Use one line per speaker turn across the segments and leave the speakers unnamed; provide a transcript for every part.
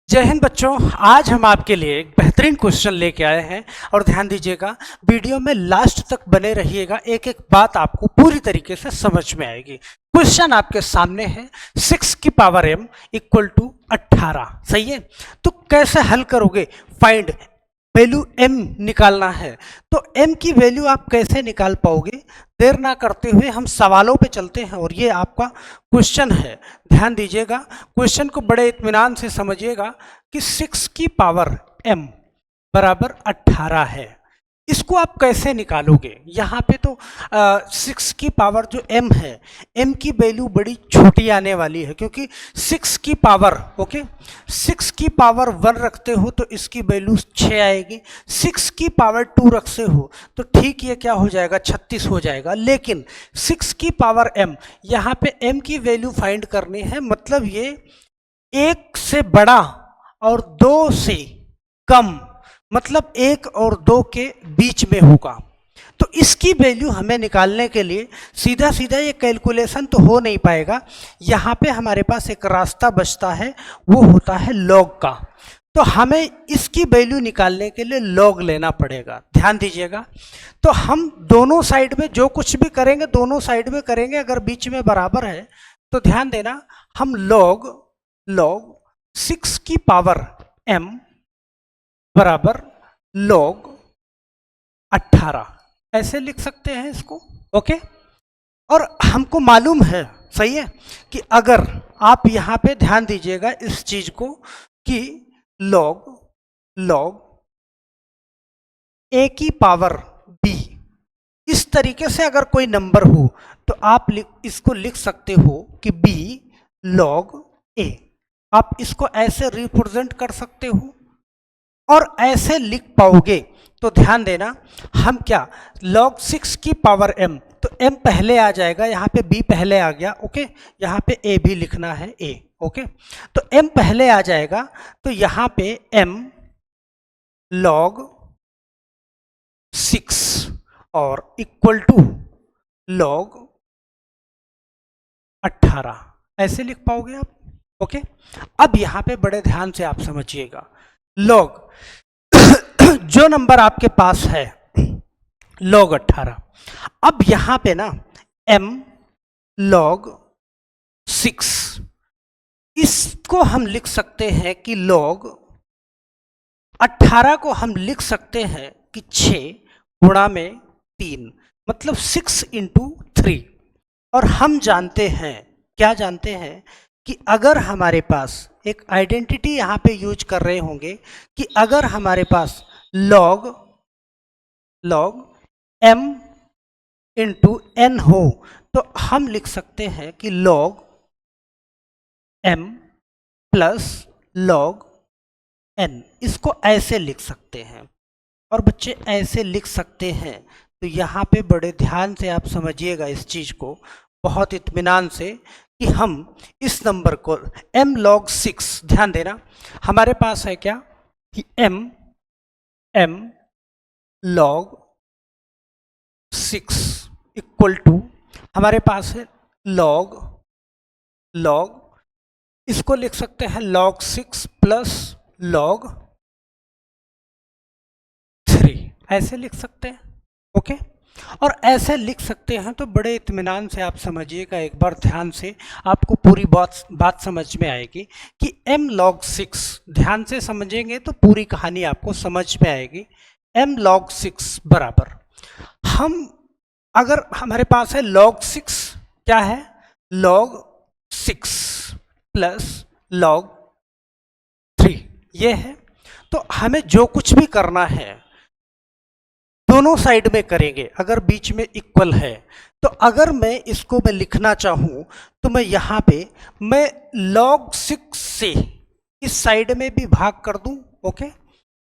जय हिंद बच्चों। आज हम आपके लिए एक बेहतरीन क्वेश्चन लेके आए हैं और ध्यान दीजिएगा, वीडियो में लास्ट तक बने रहिएगा। एक एक बात आपको पूरी तरीके से समझ में आएगी। क्वेश्चन आपके सामने है 6 की पावर m इक्वल टू 18। सही है, तो कैसे हल करोगे? फाइंड वैल्यू m निकालना है। तो m की वैल्यू आप कैसे निकाल पाओगे? देर ना करते हुए हम सवालों पे चलते हैं और ये आपका क्वेश्चन है। ध्यान दीजिएगा, क्वेश्चन को बड़े इत्मीनान से समझिएगा कि 6 की पावर m बराबर 18 है। इसको आप कैसे निकालोगे? यहाँ पे तो 6 की पावर जो m है, m की वैल्यू बड़ी छोटी आने वाली है, क्योंकि 6 की पावर 6 की पावर 1 रखते हो तो इसकी वैल्यू 6 आएगी। 6 की पावर 2 रखते हो तो ठीक ये क्या हो जाएगा, 36 हो जाएगा। लेकिन 6 की पावर m, यहाँ पे m की वैल्यू फाइंड करनी है, मतलब ये 1 से बड़ा और 2 से कम, मतलब 1 और 2 के बीच में होगा। तो इसकी वैल्यू हमें निकालने के लिए सीधा सीधा ये कैलकुलेशन तो हो नहीं पाएगा। यहाँ पे हमारे पास एक रास्ता बचता है, वो होता है लॉग का। तो हमें इसकी वैल्यू निकालने के लिए लॉग लेना पड़ेगा। ध्यान दीजिएगा, तो हम दोनों साइड में जो कुछ भी करेंगे दोनों साइड में करेंगे। अगर बीच में बराबर है तो ध्यान देना, हम लॉग 6 की पावर m बराबर log 18 ऐसे लिख सकते हैं इसको। ओके, और हमको मालूम है, सही है, कि अगर आप यहाँ पे ध्यान दीजिएगा इस चीज को कि log a की पावर b, इस तरीके से अगर कोई नंबर हो तो आप इसको लिख सकते हो कि b log a। आप इसको ऐसे रिप्रेजेंट कर सकते हो और ऐसे लिख पाओगे। तो ध्यान देना, हम क्या log 6 की पावर m, तो m पहले आ जाएगा, यहाँ पे b पहले आ गया। ओके, यहाँ पे a भी लिखना है a। ओके, तो m पहले आ जाएगा, तो यहाँ पे m log 6 और इक्वल टू log 18 ऐसे लिख पाओगे आप। ओके, अब यहाँ पे बड़े ध्यान से आप समझिएगा, log जो नंबर आपके पास है log 18, अब यहां पे ना m log 6, इसको हम लिख सकते हैं कि log 18 को हम लिख सकते हैं कि 6 गुणा में 3, मतलब 6 इंटू 3। और हम जानते हैं, क्या जानते हैं, कि अगर हमारे पास एक आइडेंटिटी यहाँ पे यूज कर रहे होंगे कि अगर हमारे पास log m इंटू n हो तो हम लिख सकते हैं कि log m plus log n, इसको ऐसे लिख सकते हैं। और बच्चे ऐसे लिख सकते हैं, तो यहाँ पे बड़े ध्यान से आप समझिएगा इस चीज को, बहुत इत्मीनान से, कि हम इस नंबर को m log 6, ध्यान देना हमारे पास है क्या कि m log 6 इक्वल टू हमारे पास है log इसको लिख सकते हैं log 6 प्लस log 3, ऐसे लिख सकते हैं। ओके, और ऐसे लिख सकते हैं तो बड़े इत्मीनान से आप समझिएगा, एक बार ध्यान से आपको पूरी बात समझ में आएगी कि m log 6, ध्यान से समझेंगे तो पूरी कहानी आपको समझ में आएगी। m log 6 बराबर, हम अगर हमारे पास है log 6, क्या है log 6 प्लस log 3, ये है। तो हमें जो कुछ भी करना है दोनों साइड में करेंगे, अगर बीच में इक्वल है तो अगर मैं इसको मैं लिखना चाहूं तो मैं यहाँ पे मैं log 6 से इस साइड में भी भाग कर दूं। ओके,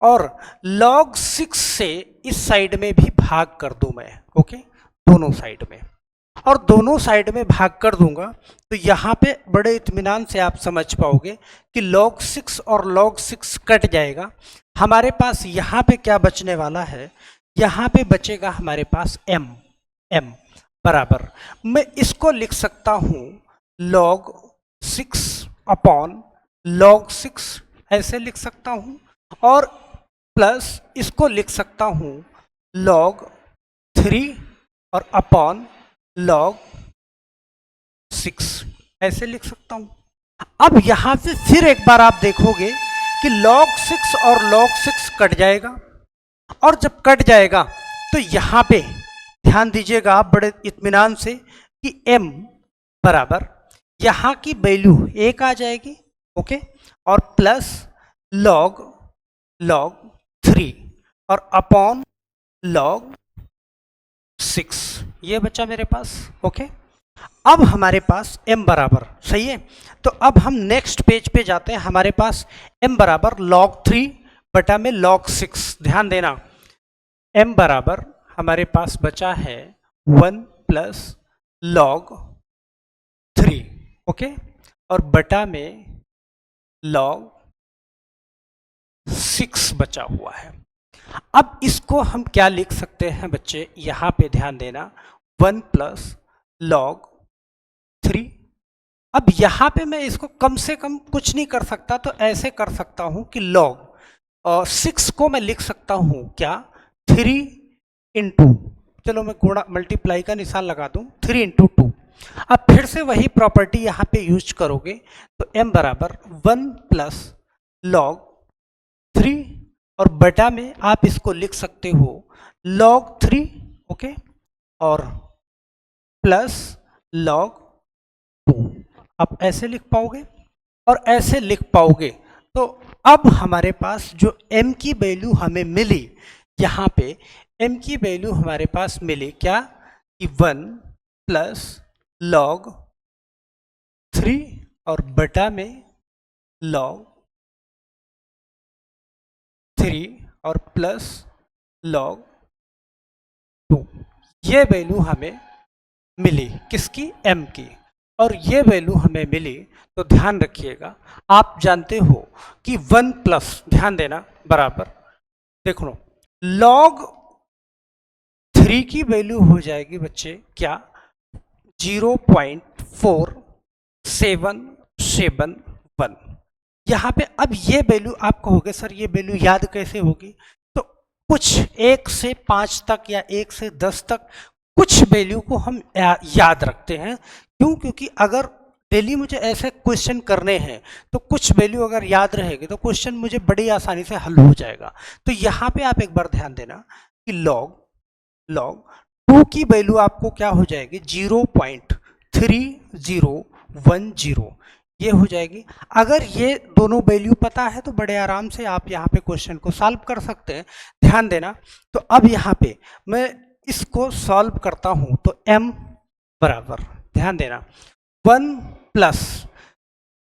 और log 6 से इस साइड में भी भाग कर दूं मैं। ओके, दोनों साइड में, और दोनों साइड में भाग कर दूंगा तो यहाँ पे बड़े इत्मीनान से आप समझ पाओगे कि log 6 और log 6 कट जाएगा। हमारे पास यहाँ पे क्या बचने वाला है, यहाँ पे बचेगा हमारे पास m बराबर, मैं इसको लिख सकता हूँ log 6 अपॉन log 6, ऐसे लिख सकता हूँ, और प्लस इसको लिख सकता हूँ log 3 और अपॉन log 6, ऐसे लिख सकता हूँ। अब यहां से फिर एक बार आप देखोगे कि log 6 और log 6 कट जाएगा, और जब कट जाएगा तो यहां पे ध्यान दीजिएगा आप बड़े इत्मीनान से कि m बराबर यहां की वैल्यू 1 आ जाएगी, ओके, और प्लस log 3 और अपॉन log 6, ये बचा मेरे पास, ओके। अब हमारे पास m बराबर, सही है, तो अब हम नेक्स्ट पेज पे जाते हैं। हमारे पास m बराबर log 3 बटा में log 6, ध्यान देना m बराबर हमारे पास बचा है 1 प्लस log 3, ओके, और बटा में log 6 बचा हुआ है। अब इसको हम क्या लिख सकते हैं बच्चे, यहां पे ध्यान देना 1 प्लस log 3। अब यहां पे मैं इसको कम से कम कुछ नहीं कर सकता, तो ऐसे कर सकता हूं कि log 6 को मैं लिख सकता हूं क्या 3 इंटू, चलो मैं गुणा मल्टीप्लाई का निशान लगा दूं 3 इंटू 2। अब फिर से वही प्रॉपर्टी यहां पे यूज करोगे तो m बराबर 1 प्लस log 3 और बटा में आप इसको लिख सकते हो log 3, ओके, और प्लस log 2। आप ऐसे लिख पाओगे, और ऐसे लिख पाओगे तो अब हमारे पास जो m की वैल्यू हमें मिली, यहाँ पे m की वैल्यू हमारे पास मिली क्या कि 1 प्लस log 3 और बटा में log 3 और प्लस log 2, ये वैल्यू हमें मिली किसकी, m की, और ये वैल्यू हमें मिली। तो ध्यान रखिएगा, आप जानते हो कि 1 प्लस, ध्यान देना, बराबर देखो log 3 की वैल्यू हो जाएगी बच्चे क्या 0.4771। यहाँ पे अब ये वैल्यू आप कहोगे सर ये वैल्यू याद कैसे होगी, तो कुछ 1 से 5 तक या 1 से 10 तक कुछ वैल्यू को हम याद रखते हैं। क्यों? क्योंकि अगर डेली मुझे ऐसे क्वेश्चन करने हैं तो कुछ वैल्यू अगर याद रहेगी तो क्वेश्चन मुझे बड़ी आसानी से हल हो जाएगा। तो यहाँ पे आप एक बार ध्यान देना कि log 2 की वैल्यू आपको क्या हो जाएगी 0.3010, ये हो जाएगी। अगर ये दोनों वैल्यू पता है तो बड़े आराम से आप यहाँ पे क्वेश्चन को सॉल्व कर सकते हैं। ध्यान देना, तो अब यहाँ पे मैं इसको सॉल्व करता हूँ तो m बराबर, ध्यान देना 1 प्लस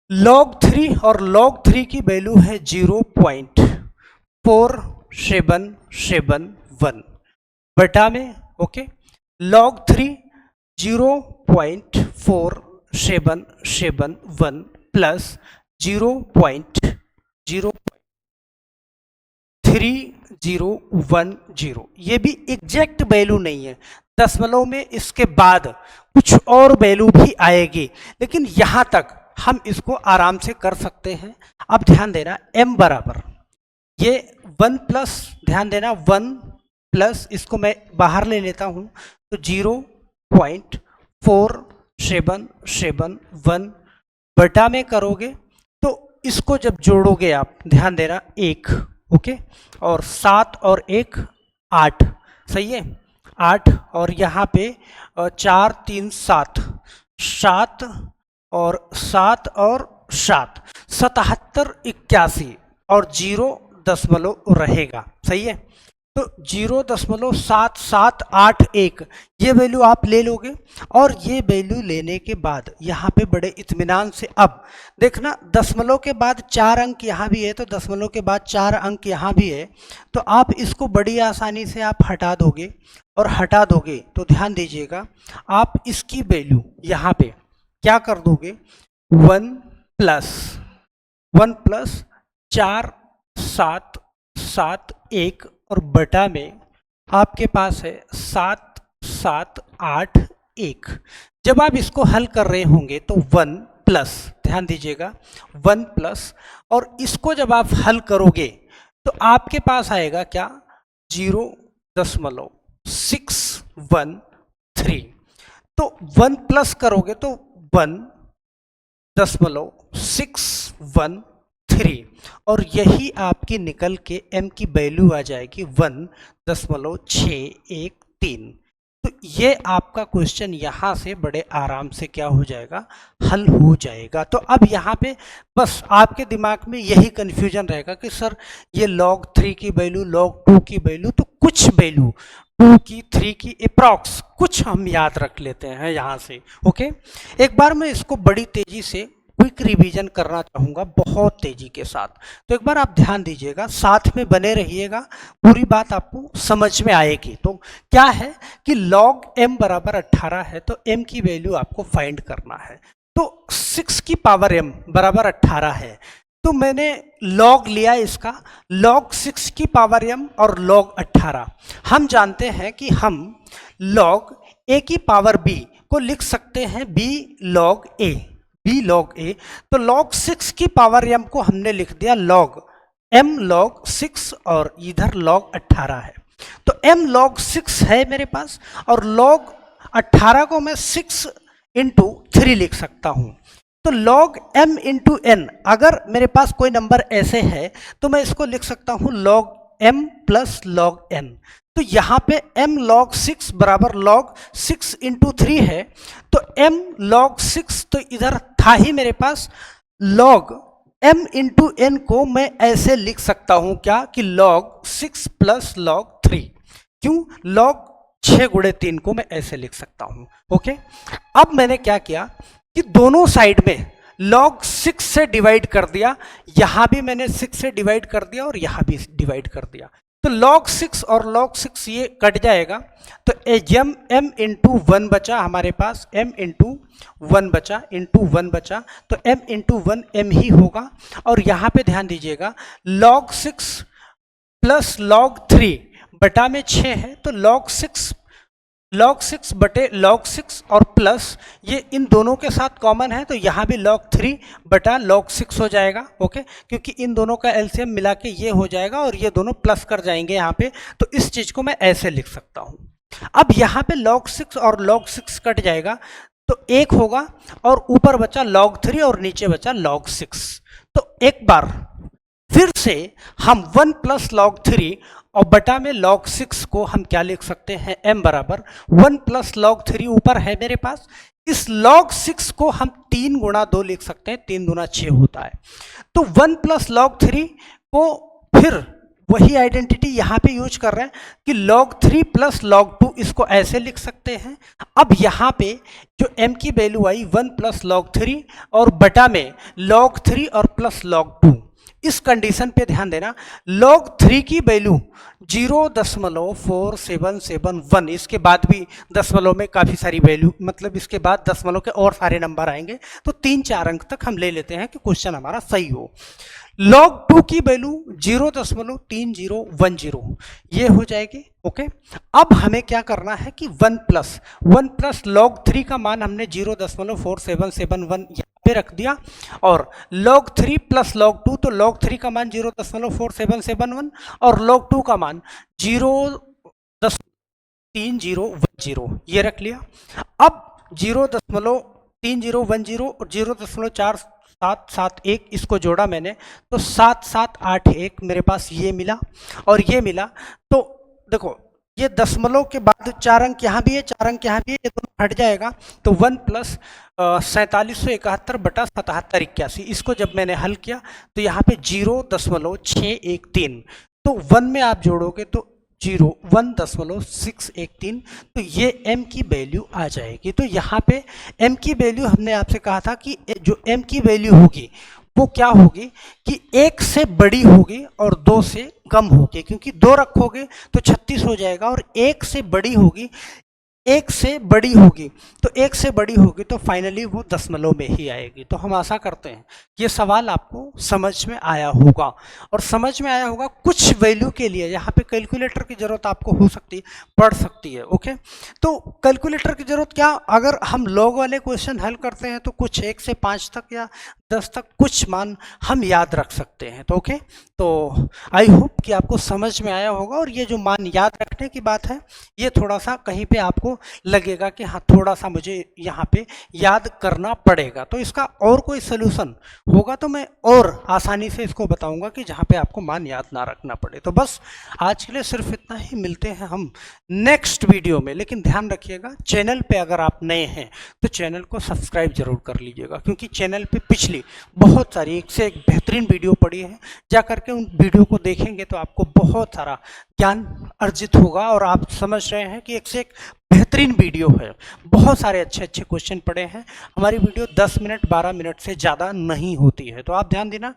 log 3 और log 3 की वैल्यू है 0.4771 बटा में, ओके, log 3 0.4771 प्लस 0.3010, ये भी एग्जैक्ट वैल्यू नहीं है, दशमलव में इसके बाद कुछ और वैल्यू भी आएगी, लेकिन यहां तक हम इसको आराम से कर सकते हैं। अब ध्यान देना m बराबर ये 1 प्लस, ध्यान देना 1 प्लस, इसको मैं बाहर ले लेता हूं तो 0.4771 बटा में करोगे तो इसको जब जोड़ोगे आप, ध्यान देना 1, ओके, और 7 और 1 8, सही है 8, और यहाँ पे 4 3 7 7 और 7 और 7 77 81 और 0 दशमलव रहेगा, सही है। तो 0.7781 ये वैल्यू आप ले लोगे, और ये वैल्यू लेने के बाद यहाँ पे बड़े इत्मीनान से अब देखना दशमलव के बाद 4 अंक यहाँ भी है, तो दशमलव के बाद 4 अंक यहाँ भी है, तो आप इसको बड़ी आसानी से आप हटा दोगे, और हटा दोगे तो ध्यान दीजिएगा आप इसकी वैल्यू यहाँ पे क्या कर दोगे 1 प्लस 4 7 7 1 और बटा में आपके पास है 7 7 8 1। जब आप इसको हल कर रहे होंगे तो 1 प्लस, ध्यान दीजिएगा 1 प्लस, और इसको जब आप हल करोगे तो आपके पास आएगा क्या, 0.613। तो 1 प्लस करोगे तो 1.613, और यही आपकी निकल के m की वैल्यू आ जाएगी 1.613। तो ये आपका क्वेश्चन यहाँ से बड़े आराम से क्या हो जाएगा, हल हो जाएगा। तो अब यहाँ पे बस आपके दिमाग में यही कन्फ्यूजन रहेगा कि सर ये log 3 की वैल्यू, log 2 की वैल्यू, तो कुछ वैल्यू 2 की 3 की अप्रॉक्स कुछ हम याद रख लेते हैं यहाँ से। ओके, एक बार मैं इसको बड़ी तेजी से क्विक रिवीजन करना चाहूँगा, बहुत तेजी के साथ। तो एक बार आप ध्यान दीजिएगा, साथ में बने रहिएगा, पूरी बात आपको समझ में आएगी। तो क्या है कि log m बराबर 18 है, तो m की वैल्यू आपको फाइंड करना है। तो 6 की पावर m बराबर 18 है, तो मैंने log लिया इसका, log 6 की पावर m और log 18। हम जानते हैं कि हम log a की पावर b को लिख सकते हैं b log a, b log a। तो log 6 की पावर m को हमने लिख दिया log m log 6, और इधर log 18 है। तो m log 6 है मेरे पास, और log 18 को मैं 6 इंटू 3 लिख सकता हूँ। तो log m इंटू n, अगर मेरे पास कोई नंबर ऐसे है तो मैं इसको लिख सकता हूँ log m plus log n। तो यहाँ पे m log 6 बराबर log 6 इंटू 3 है, तो m log 6 तो इधर था ही मेरे पास, log m इंटू n को मैं ऐसे लिख सकता हूँ क्या, कि log 6 प्लस log 3। क्यों, log 6 गुणे 3 को मैं ऐसे लिख सकता हूँ। ओके, अब मैंने क्या किया कि दोनों साइड में log 6 से डिवाइड कर दिया, यहाँ भी मैंने 6 से डिवाइड कर दिया और यहाँ भी डिवाइड कर दिया। तो log 6 और log 6 ये कट जाएगा, तो m इंटू 1 बचा हमारे पास, m इंटू 1 बचा, इंटू 1 बचा, तो m इंटू 1 m ही होगा। और यहाँ पे ध्यान दीजिएगा log 6 प्लस log 3 बटा में 6 है, तो log 6 बटे log 6 और प्लस ये इन दोनों के साथ कॉमन है, तो यहाँ भी log 3 बटा log 6 हो जाएगा। ओके, क्योंकि इन दोनों का एलसीएम मिला के ये हो जाएगा और ये दोनों प्लस कर जाएंगे यहाँ पे, तो इस चीज को मैं ऐसे लिख सकता हूँ। अब यहाँ पे log 6 और log 6 कट जाएगा, तो 1 होगा, और ऊपर बचा log 3 और नीचे बचा log 6। तो एक बार फिर से हम 1 प्लस log 3 और बटा में log 6 को हम क्या लिख सकते हैं, m बराबर 1 प्लस log 3 ऊपर है मेरे पास, इस log 6 को हम 3 गुणा 2 लिख सकते हैं, 3 दूना 6 होता है। तो 1 प्लस log 3 को फिर वही आइडेंटिटी यहाँ पे यूज कर रहे हैं कि log 3 प्लस log 2, इसको ऐसे लिख सकते हैं। अब यहाँ पे जो m की वैल्यू आई 1 प्लस log 3 और बटा में log 3 और प्लस log 2, इस कंडीशन पे ध्यान देना, log 3 की वैल्यू 0.4771, इसके बाद भी दशमलव में काफ़ी सारी वैल्यू, मतलब इसके बाद दशमलव के और सारे नंबर आएंगे, तो 3-4 अंक तक हम ले लेते हैं कि क्वेश्चन हमारा सही हो। log 2 की वैल्यू 0.3010 ये हो जाएगी। ओके, अब हमें क्या करना है कि 1 प्लस log 3 का मान हमने 0.4771 यहाँ पे रख दिया, और log 3 प्लस log 2, तो log 3 का मान 0.4771 और log 2 का मान 0.3010 ये रख लिया। अब 0.3010 और 0.4771 इसको जोड़ा मैंने, तो 7781 मेरे पास ये मिला और ये मिला। तो देखो ये दशमलव के बाद 4 अंक यहाँ भी है, 4 अंक यहाँ भी है, ये दोनों हट जाएगा, तो 1 प्लस 4771 बटा 7781, इसको जब मैंने हल किया तो यहाँ पे 0.613, तो 1 में आप जोड़ोगे तो 1.613, तो ये m की वैल्यू आ जाएगी। तो यहाँ पे m की वैल्यू हमने आपसे कहा था कि जो m की वैल्यू होगी वो क्या होगी कि 1 से बड़ी होगी और 2 से कम होगी, क्योंकि 2 रखोगे तो 36 हो जाएगा, और 1 से बड़ी होगी एक से बड़ी होगी, तो एक से बड़ी होगी तो फाइनली वो दशमलव में ही आएगी। तो हम आशा करते हैं कि ये सवाल आपको समझ में आया होगा, और समझ में आया होगा कुछ वैल्यू के लिए यहाँ पे कैलकुलेटर की ज़रूरत आपको हो सकती है, पड़ सकती है। ओके, तो कैलकुलेटर की ज़रूरत क्या, अगर हम लॉग वाले क्वेश्चन हल करते हैं तो कुछ 1 से 5 तक या 10 तक कुछ मान हम याद रख सकते हैं। तो ओके, तो आई होप कि आपको समझ में आया होगा, और ये जो मान याद रखने की बात है, ये थोड़ा सा कहीं पे आपको लगेगा कि हाँ थोड़ा सा मुझे यहाँ पे याद करना पड़ेगा, तो इसका और कोई सोल्यूशन होगा तो मैं और आसानी से इसको बताऊंगा कि जहाँ पे आपको मान याद ना रखना पड़े। तो बस आज के लिए सिर्फ इतना ही, मिलते हैं हम नेक्स्ट वीडियो में। लेकिन ध्यान रखिएगा, चैनल पे अगर आप नए हैं तो चैनल को सब्सक्राइब जरूर कर लीजिएगा, क्योंकि चैनल पे पिछली बहुत सारी एक से एक बेहतरीन वीडियो पड़ी है। जा करके उन वीडियो को देखेंगे तो आपको बहुत सारा ज्ञान अर्जित होगा, और आप समझ रहे हैं कि एक से एक बेहतरीन वीडियो है, बहुत सारे अच्छे अच्छे क्वेश्चन पड़े हैं। हमारी वीडियो 10 मिनट 12 मिनट से ज़्यादा नहीं होती है, तो आप ध्यान देना,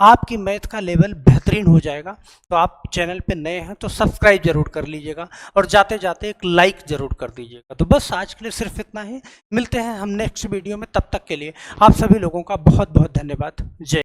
आपकी मैथ का लेवल बेहतरीन हो जाएगा। तो आप चैनल पे नए हैं तो सब्सक्राइब जरूर कर लीजिएगा, और जाते जाते एक लाइक जरूर कर दीजिएगा। तो बस आज के लिए सिर्फ इतना ही, मिलते हैं हम नेक्स्ट वीडियो में। तब तक के लिए आप सभी लोगों का बहुत बहुत धन्यवाद। जय